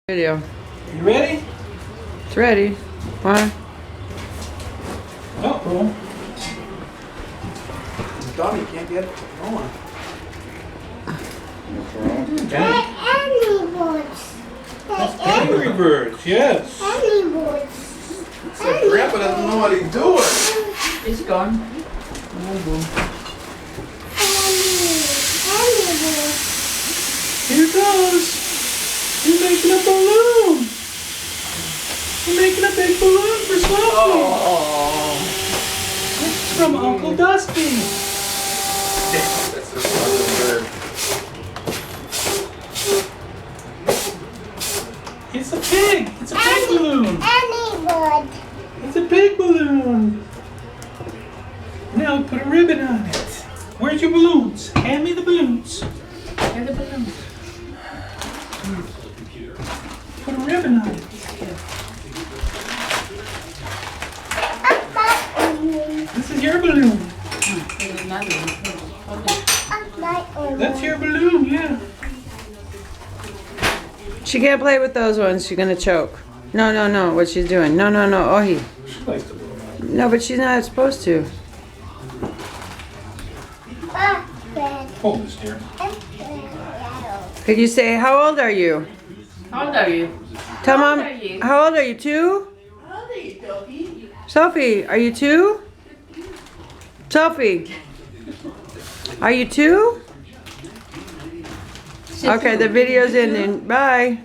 Video. You ready? It's ready. Why? Oh, cool. Dummy can't get it going. Angry birds. Angry Birds, yes. Angry birds. So Grandpa doesn't know what he's doing. It's gone. Angry birds. Here it goes. You're making a balloon. You're making a big balloon for Sofie. Oh. It's from Uncle Dusty. That's just another bird. It's a pig. It's a pig balloon. Angry bird. It's a pig balloon. Now put a ribbon on it. Where's your balloons? Hand me the balloons. Here's the balloon. Put a ribbon on it. This is your balloon. There's another one. That's your balloon, yeah. She can't play with those ones. She's gonna choke. No, no, no. What she's doing? No, no, no. Ohi. She likes the balloon. No, but she's not supposed to. Hold this, dear. Could you say, how old are you? How old are you? Tell How old Mom. are you? How old are you? 2? How old are you, doggy? Sophie, are you 2? Sophie, are you 2? Okay, the video's ending. Bye.